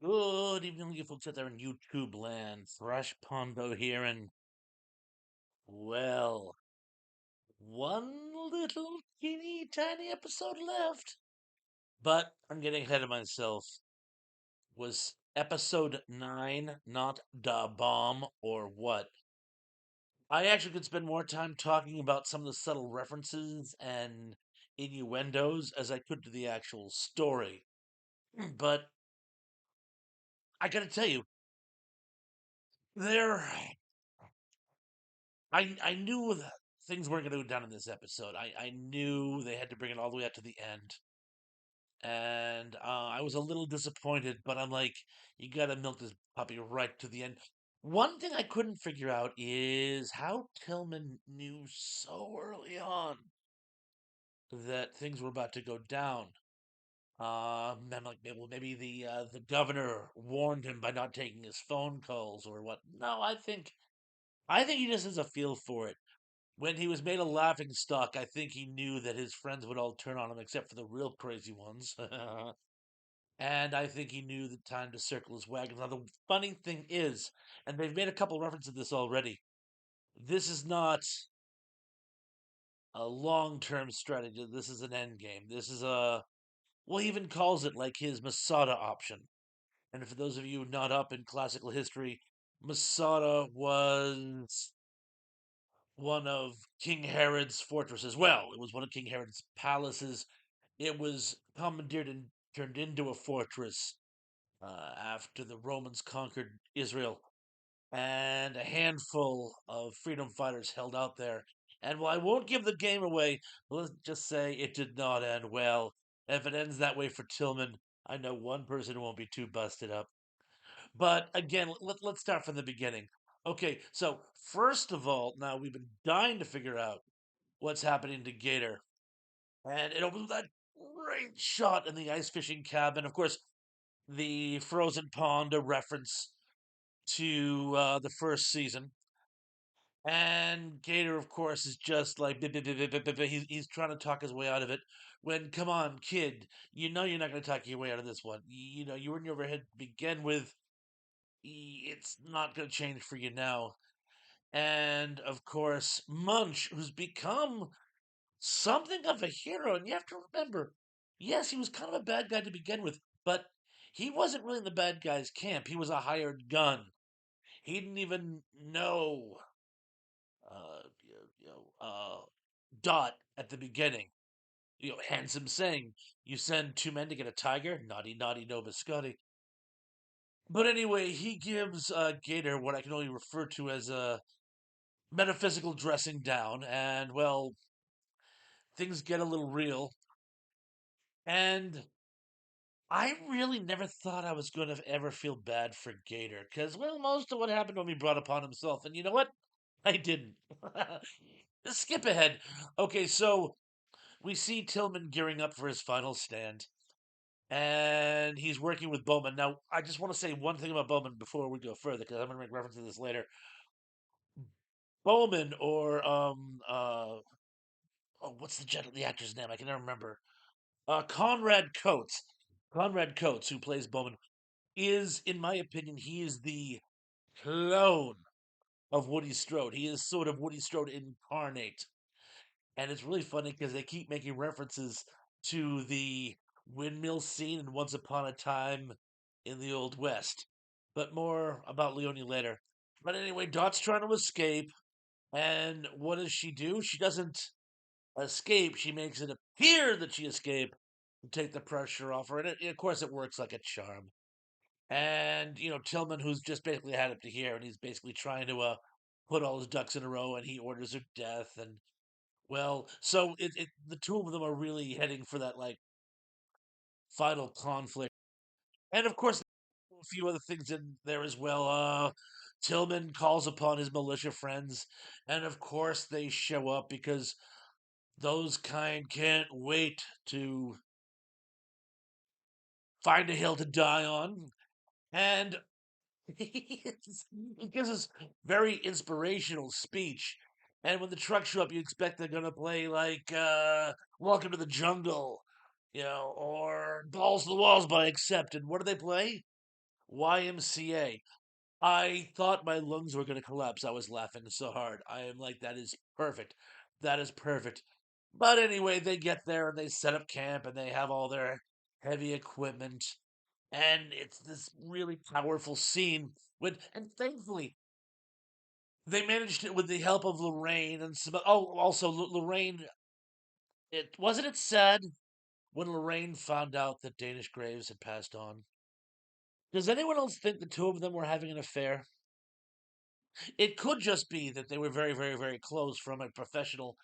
Good evening, you folks out there in YouTube land. Thrash Pondo here, and well, one little teeny tiny episode left. But I'm getting ahead of myself. Was episode 9 not da bomb or what? I actually could spend more time talking about some of the subtle references and innuendos as I could to the actual story. But I gotta tell you, there I knew that things weren't going to go down in this episode. I knew they had to bring it all the way up to the end, and I was a little disappointed. But I'm like, you got to milk this puppy right to the end. One thing I couldn't figure out is how Tillman knew so early on that things were about to go down. I'm like, well, maybe the governor warned him by not taking his phone calls or what. No, I think he just has a feel for it. When he was made a laughing stock, I think he knew that his friends would all turn on him except for the real crazy ones. And I think he knew the time to circle his wagons. Now, the funny thing is, and they've made a couple references to this already, this is not a long term strategy. This is an end game. This is well, he even calls it like his Masada option. And for those of you not up in classical history, Masada was one of King Herod's fortresses. Well, it was one of King Herod's palaces. It was commandeered and turned into a fortress after the Romans conquered Israel, and a handful of freedom fighters held out there. And while I won't give the game away, let's just say it did not end well. If it ends that way for Tillman, I know one person won't be too busted up. But again, let's start from the beginning. Okay, so first of all, now we've been dying to figure out what's happening to Gator. And it opens with that great shot in the ice fishing cabin. Of course, the frozen pond, a reference to the first season. And Gator, of course, is just like he's trying to talk his way out of it. When, come on, kid, you know you're not going to talk your way out of this one. You know you were in your overhead to begin with. It's not going to change for you now. And of course, Munch, who's become something of a hero. And you have to remember, yes, he was kind of a bad guy to begin with, but he wasn't really in the bad guy's camp. He was a hired gun. He didn't even know, Dot at the beginning. Handsome saying, "You send two men to get a tiger? Naughty, naughty, no biscotti." But anyway, he gives Gator what I can only refer to as a metaphysical dressing down, and well, things get a little real. And I really never thought I was going to ever feel bad for Gator, because, well, most of what happened when he brought upon himself. And you know what? I didn't. Let's skip ahead. Okay, so we see Tillman gearing up for his final stand, and he's working with Bowman. Now, I just want to say one thing about Bowman before we go further, because I'm going to make reference to this later. Bowman, or, oh, what's the actor's name? I can never remember. Conrad Coates. Conrad Coates, who plays Bowman, is, in my opinion, he is the clone of Woody Strode. He is sort of Woody Strode incarnate. And it's really funny because they keep making references to the windmill scene in Once Upon a Time in the Old West. But more about Leonie later. But anyway, Dot's trying to escape. And what does she do? She doesn't escape. She makes it appear that she escaped to take the pressure off her. And of course, it works like a charm. And Tillman, who's just basically had it to here, and he's basically trying to put all his ducks in a row, and he orders her death. And well, so the two of them are really heading for that like final conflict. And of course, a few other things in there as well. Tillman calls upon his militia friends, and of course they show up because those kind can't wait to find a hill to die on. And he gives this very inspirational speech. And when the trucks show up, you expect they're gonna play like "Welcome to the Jungle," or "Balls to the Walls" by Accept. And what do they play? YMCA. I thought my lungs were going to collapse. I was laughing so hard. I am like, that is perfect. That is perfect. But anyway, they get there and they set up camp and they have all their heavy equipment. And it's this really powerful scene. And thankfully, they managed it with the help of Lorraine and some. Oh, also, Lorraine. It sad when Lorraine found out that Danish Graves had passed on. Does anyone else think the two of them were having an affair? It could just be that they were very, very, very close from a professional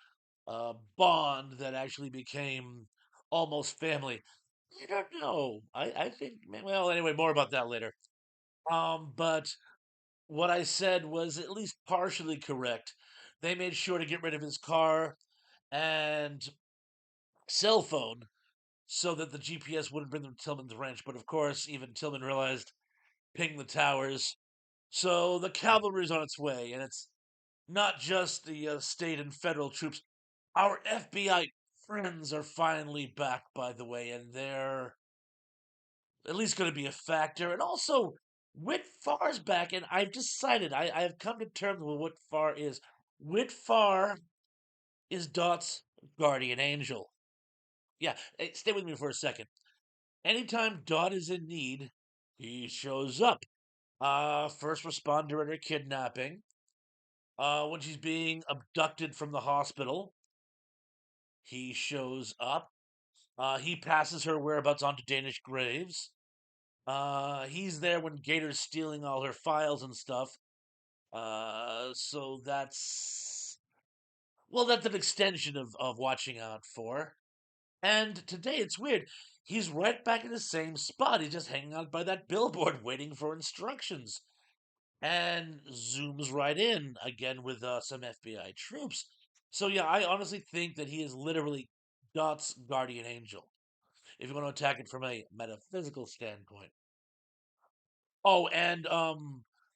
bond that actually became almost family. I don't know. I think, well, anyway, more about that later. But what I said was at least partially correct. They made sure to get rid of his car and cell phone so that the GPS wouldn't bring them to Tillman's ranch. But of course, even Tillman realized ping the towers. So the cavalry's on its way, and it's not just the state and federal troops. Our FBI friends are finally back, by the way, and they're at least going to be a factor. And also, Whit Farr's back, and I've decided, I have come to terms with what Farr is. Whit Farr is Dot's guardian angel. Yeah, stay with me for a second. Anytime Dot is in need, he shows up. First responder at her kidnapping. When she's being abducted from the hospital, he shows up. He passes her whereabouts onto Danish Graves. He's there when Gator's stealing all her files and stuff. So that's an extension of watching out for. And today it's weird. He's right back in the same spot. He's just hanging out by that billboard waiting for instructions. And zooms right in again with some FBI troops. So yeah, I honestly think that he is literally Dot's guardian angel. If you want to attack it from a metaphysical standpoint. Oh, and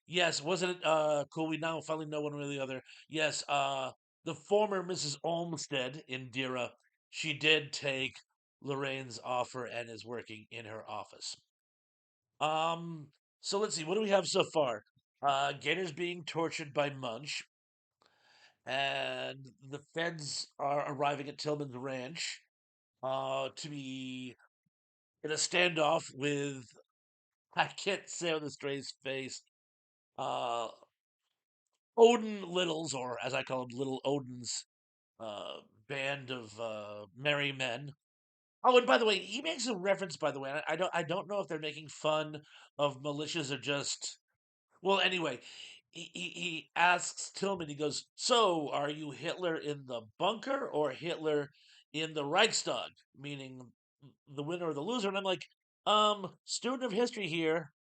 yes, wasn't it cool? We now finally know one way or the other. Yes, the former Mrs. Olmsted in Dira, she did take Lorraine's offer and is working in her office. Um, so let's see, what do we have so far? Gator's being tortured by Munch, and the feds are arriving at Tillman's ranch to be in a standoff with I can't say on the stray's face. Uh, Odin Littles, or as I call them, Little Odin's uh, band of merry men. Oh, and by the way, he makes a reference. By the way, I don't know if they're making fun of militias or just. Well, anyway, he asks Tillman. He goes, "So, are you Hitler in the bunker or Hitler in the Reichstag?" Meaning the winner or the loser. And I'm like, student of history here.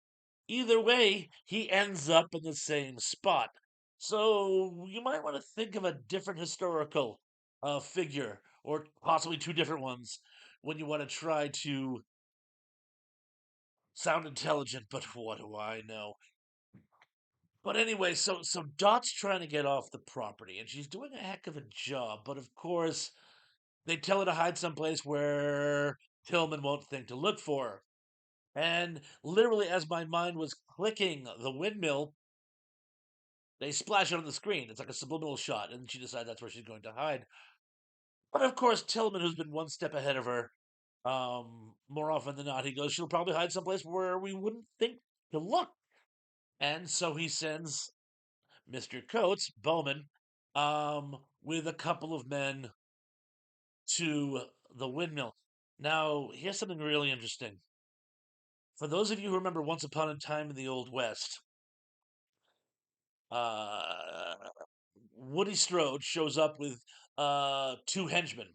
Either way, he ends up in the same spot. So you might want to think of a different historical figure, or possibly two different ones, when you want to try to sound intelligent. But what do I know? But anyway, so Dot's trying to get off the property, and she's doing a heck of a job. But of course, they tell her to hide someplace where Tillman won't think to look for her. And literally, as my mind was clicking the windmill, they splash it on the screen. It's like a subliminal shot, and she decides that's where she's going to hide. But of course, Tillman, who's been one step ahead of her, more often than not, he goes, she'll probably hide someplace where we wouldn't think to look. And so he sends Mr. Coates, Bowman, with a couple of men to the windmill. Now, here's something really interesting. For those of you who remember Once Upon a Time in the Old West, uh, Woody Strode shows up with two henchmen,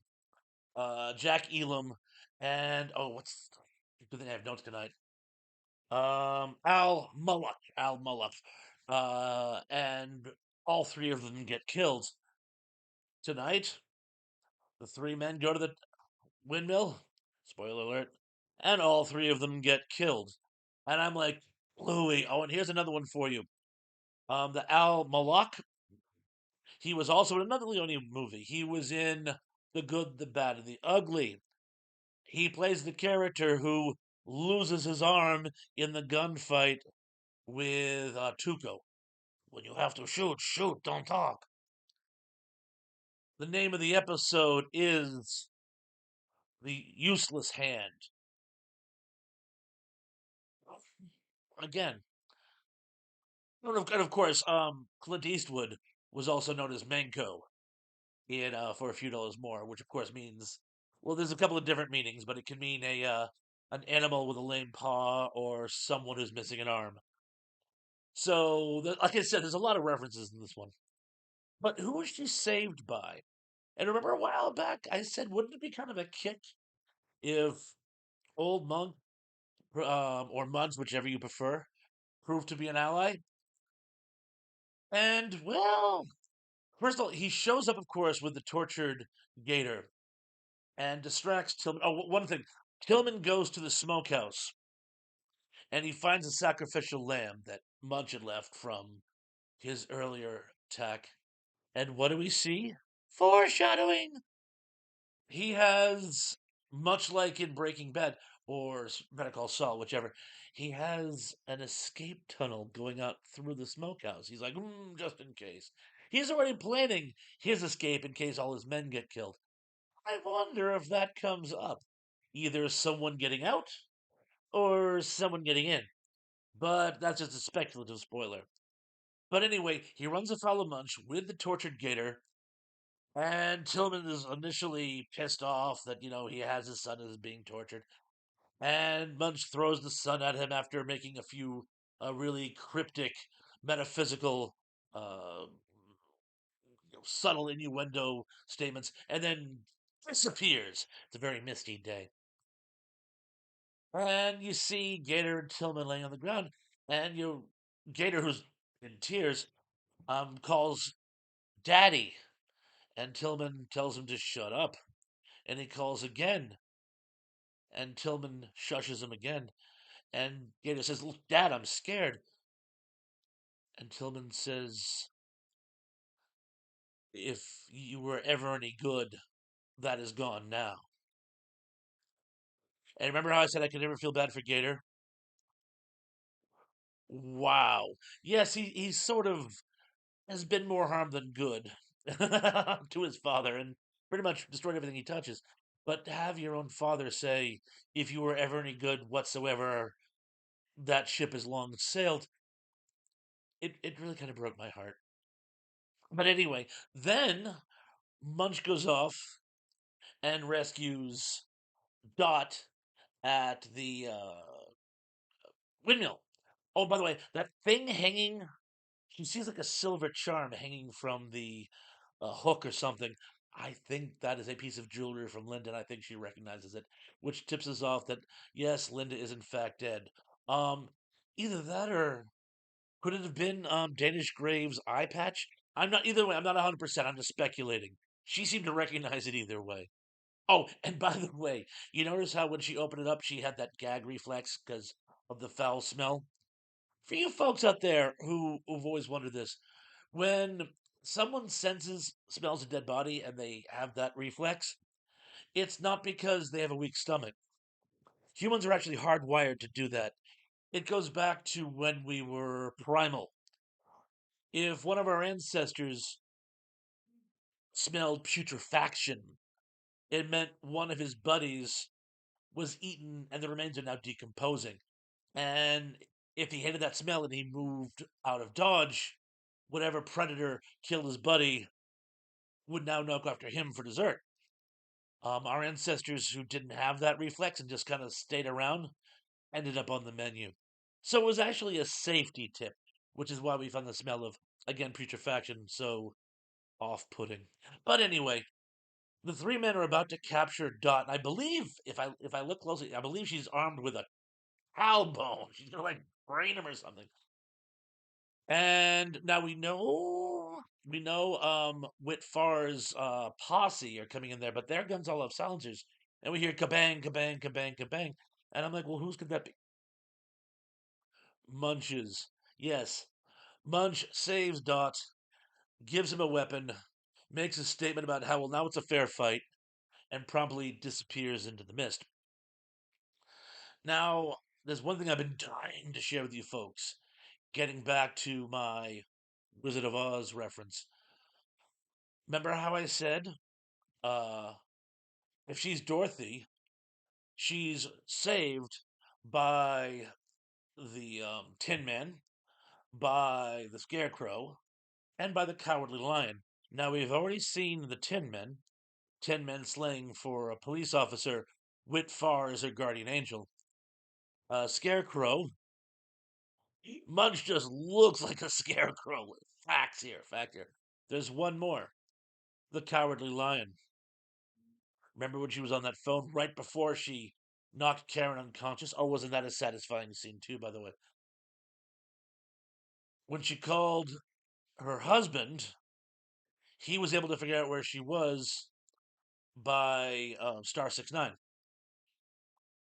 Jack Elam and what's good thing I have notes tonight. Al Mullock, and all three of them get killed tonight. The three men go to the windmill. Spoiler alert, and all three of them get killed. And I'm like, Louie. Oh, and here's another one for you. The Al Mullock, he was also in another Leone movie. He was in The Good, the Bad, and the Ugly. He plays the character who loses his arm in the gunfight with Tuco. When you have to shoot, shoot, don't talk. The name of the episode is The Useless Hand. Again, and of course, Clint Eastwood was also known as Manco in For a Few Dollars More, which of course means, well, there's a couple of different meanings, but it can mean a an animal with a lame paw or someone who's missing an arm. So, like I said, there's a lot of references in this one. But who was she saved by? And remember a while back, I said, wouldn't it be kind of a kick if Old Monk or Muds, whichever you prefer, proved to be an ally? And well, first of all, he shows up, of course, with the tortured Gator and distracts Tillman. Oh, one thing, Tillman goes to the smokehouse and he finds a sacrificial lamb that Mudge had left from his earlier attack. And what do we see? Foreshadowing! He has, much like in Breaking Bad or Better Call Saul, whichever, he has an escape tunnel going out through the smokehouse. He's like, just in case. He's already planning his escape in case all his men get killed. I wonder if that comes up. Either someone getting out or someone getting in. But that's just a speculative spoiler. But anyway, he runs afoul of Munch with the tortured gator, and Tillman is initially pissed off that, he has his son is being tortured. And Munch throws the son at him after making a few really cryptic, metaphysical, uh, subtle innuendo statements, and then disappears. It's a very misty day. And you see Gator and Tillman laying on the ground, and Gator, who's in tears, calls Daddy, and Tillman tells him to shut up, and he calls again, and Tillman shushes him again, and Gator says, "Look, Dad, I'm scared," and Tillman says, "If you were ever any good, that is gone now." And remember how I said I could never feel bad for Gator? Wow. Yes, he's sort of has been more harm than good to his father and pretty much destroyed everything he touches. But to have your own father say, if you were ever any good whatsoever, that ship has long sailed, it really kind of broke my heart. But anyway, then Munch goes off and rescues Dot at the windmill. Oh, by the way, that thing hanging, she sees like a silver charm hanging from the hook or something. I think that is a piece of jewelry from Linda, and I think she recognizes it, which tips us off that yes, Linda is in fact dead. Um, Either that or could it have been Danish Graves' eye patch? I'm not either way. I'm not 100%. I'm just speculating. She seemed to recognize it either way. Oh, and by the way, you notice how when she opened it up, she had that gag reflex because of the foul smell? For you folks out there who've always wondered this, when someone smells a dead body and they have that reflex, it's not because they have a weak stomach. Humans are actually hardwired to do that. It goes back to when we were primal. If one of our ancestors smelled putrefaction, it meant one of his buddies was eaten and the remains are now decomposing. And if he hated that smell and he moved out of Dodge, whatever predator killed his buddy would now knock after him for dessert. Our ancestors who didn't have that reflex and just kind of stayed around ended up on the menu. So it was actually a safety tip, which is why we found the smell of, again, putrefaction so off putting. But anyway, the three men are about to capture Dot, and I believe, if I look closely, I believe she's armed with a cow bone. She's gonna like brain him or something. And now we know Whitfar's posse are coming in there, but their guns all have silencers. And we hear kabang, kabang, kabang, kabang. And I'm like, well, who's could that be? Munches. Yes. Munch saves Dot, gives him a weapon, makes a statement about how, well, now it's a fair fight, and promptly disappears into the mist. Now, there's one thing I've been dying to share with you folks. Getting back to my Wizard of Oz reference. Remember how I said, uh, if she's Dorothy, she's saved by the Tin Man, by the Scarecrow, and by the Cowardly Lion. Now, we've already seen the Tin Men slaying for a police officer, Wit Farr as her guardian angel. Scarecrow, Mudge just looks like a scarecrow. Fact here. There's one more. The Cowardly Lion. Remember when she was on that phone right before she knocked Karen unconscious? Oh, wasn't that a satisfying scene too, by the way? When she called her husband, he was able to figure out where she was by Star 69.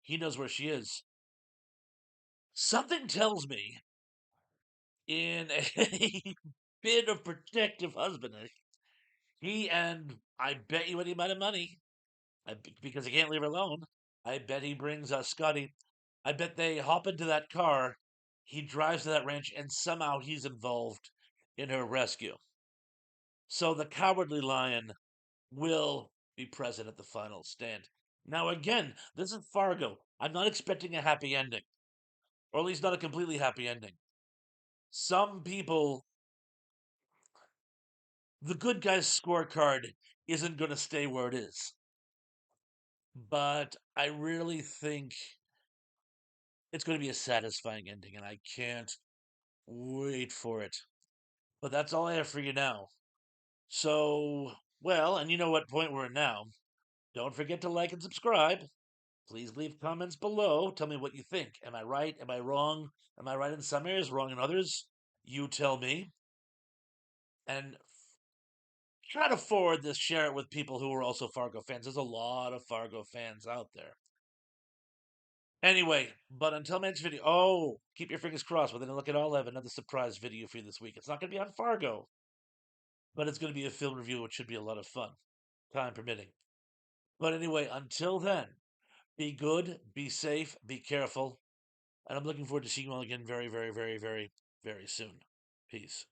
He knows where she is. Something tells me, in a bit of protective husbandage, he and I bet you any amount of money, because he can't leave her alone. I bet he brings Scotty. I bet they hop into that car. He drives to that ranch, and somehow he's involved in her rescue. So the Cowardly Lion will be present at the final stand. Now, again, this is Fargo. I'm not expecting a happy ending, or at least not a completely happy ending. Some people, the good guy's scorecard isn't going to stay where it is. But I really think it's going to be a satisfying ending, and I can't wait for it. But that's all I have for you now. So, well, and you know what point we're in now. Don't forget to like and subscribe. Please leave comments below. Tell me what you think. Am I right? Am I wrong? Am I right in some areas, wrong in others? You tell me. And try to forward this, share it with people who are also Fargo fans. There's a lot of Fargo fans out there. Anyway, but until my next video, keep your fingers crossed. Within a look at all, I have another surprise video for you this week. It's not going to be on Fargo, but it's going to be a film review, which should be a lot of fun, time permitting. But anyway, until then, be good, be safe, be careful, and I'm looking forward to seeing you all again very, very, very, very, very soon. Peace.